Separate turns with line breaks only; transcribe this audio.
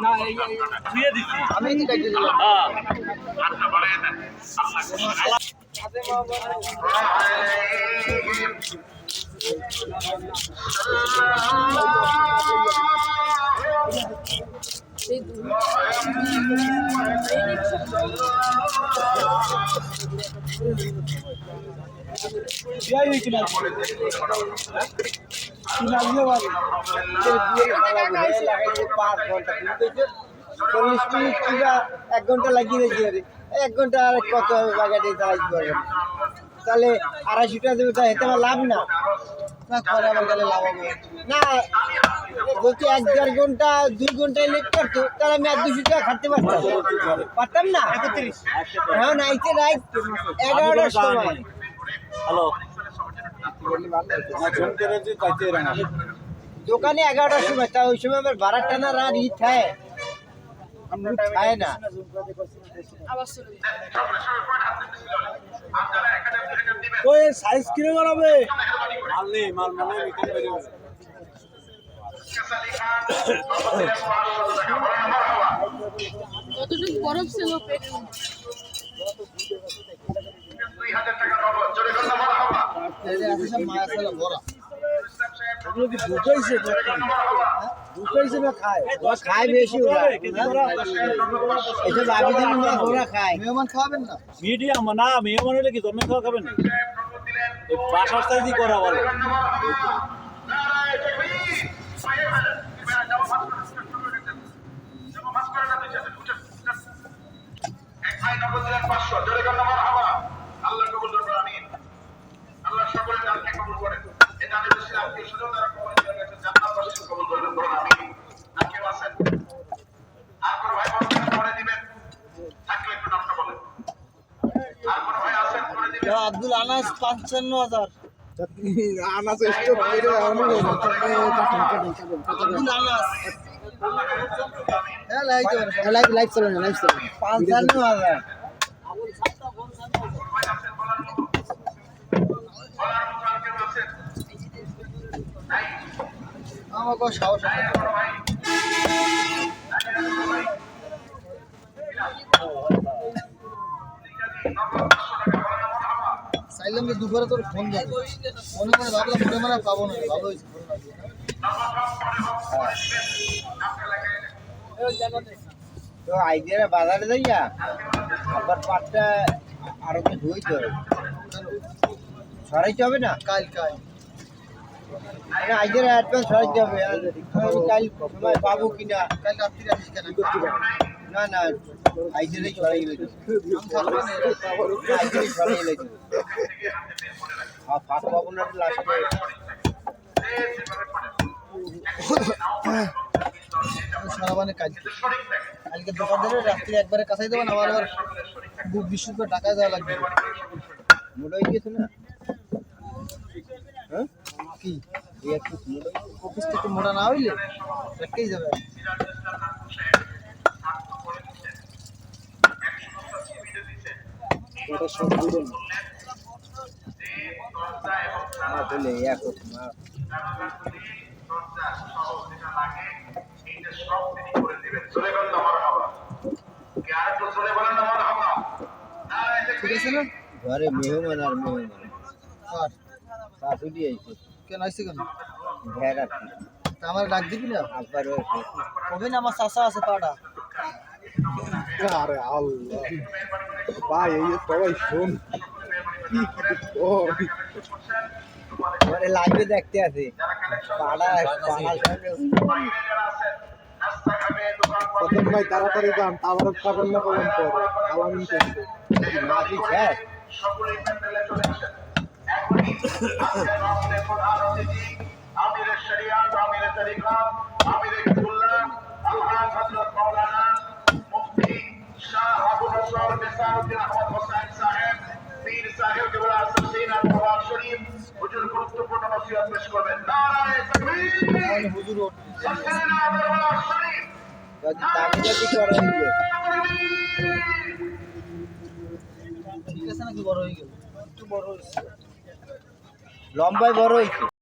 না এই ধুয়ে দিছি আমি কি কাটে দিলাম এক ঘন্টা লাগিয়ে দিয়েছি এক ঘন্টা আর কত বাগাতে তাহলে 250 টাকা দেবে তাই এতে আমার লাভ না খরা আমার গেলে লাভ হবে না বলছি 1-1.5 ঘন্টা 2 ঘন্টায় লেট করতো তাহলে আমি আর 200 টাকা খাটতে পারতাম না এখন আইতে রাইট 11টার সময়
হ্যালো
দোকানে 11টার সময় তা ওই সময় আমার ভাড়া টানার আর ই থাকে খায় না
ওই সাইজ কিনে বানাবে মাল নেই মাল মানে বিক্রি করে দেবে
কতটুকু বরফ ছিল পেটে
2000 টাকা নগদ জোরে গন্না বলা হবে
এই আসলে মায়া ছিল বড়
ওগুলো কি ঢুকাইছে ঢুকাইছে না খায়
খায় বেশি ওরা এটা আবেদন না ওরা খায় মেহমান খাবেন না
মিডিয়াম না মেহমান হলে কি জন্মে খাওয়া খাবেন না এই বাসার সাইজই করা বলে
নারায়ে তাকবীর এক ভাই নগদ দিলেন 500 জোরে গন্না বলা হবে আল্লাহ কবুল করুন আমিন আল্লাহ সকলের দানকে কবুল করেন এই দানের উসিলা আপনি শুধু তারা কবুল করে গেছেন জান্নাত বাসী কবুল করবেন বলুন আমিন তাকে বাসেন আর কোন ভাই বলছেন করে দিবেন থাকলে একটু নামটা বলেন আর কোন ভাই আছেন করে দিবেন
আব্দুল আনাস 55,000
আনাস স্টক করে আমার
আব্দুল আনাস লাইভ চলে না লাইভ চলে 55,000 আমাকে সাহস চাইলাম যে দুপুরে তোর ফোন দেবে ফোনে করে ভাবলাম ফোনে মানে পাবো না ভালো হয়েছে তো আইডিয়া বাজারে যাইয়া আবার পাটটা আরো তো ধুইতে হবে সরাইতে হবে না কাল আইডিয়া অ্যাডভান্স সরাইতে হবে কাল সময় পাবো কিনা কাল রাত্রি আসিস কেন না না আইডিয়াই সরাই গেছে আইডিয়াই সরাই গেছে আর ফাঁক পাবো না লাস্টে সারাবানে কালকে দোকানদারের রাত্রি একবারে কাছাই দেবেন আমার আবার 20 টাকা টাকা দেওয়া লাগবে মোটা হয়ে গেছে না হ্যাঁ কি একটু অফিস থেকে মোটা না হইলে রেখেই যাবে
ওটা সব দিবেন
না বলে এক না ঠিক আছে না ঘরে মেহমান আর মেহমান আর শাশুড়ি আইছে কেন আইছে কেন ভেড়া আমার ডাক দিবি না একবার কবে না আমার চাষা আছে পাড়া
আরে আল্লাহ ভাই এই সবাই শুন কি
মানে লাইভে দেখতে আছে পাড়া
প্রথম ভাই তাড়াতাড়ি যান আবার পাবেন না বলেন পর আলামিন করতে
মাটি শেষ
সকলেই প্যান্ডেলে চলে আসেন আমির শরিয়াত আমির তরিকাত আমির কুল্লা আলহাজ হযরত মাওলানা মুফতি শাহ আবু নসর নিসারউদ্দিন আহমদ হোসেন সাহেব পীর সাহেব কেবলা আসিন আর নওয়াজ শরীফ হুজুর গুরুত্বপূর্ণ নসিহত পেশ করবেন নারায়ে তাকবীর
হুজুর
সাল্লাল্লাহু আলাইহি ওয়াসাল্লাম
যদি তাবিজ করে ঠিক আছে নাকি বড় হয়ে গেল একটু বড় হয়েছে লম্বায় বড় হয়েছে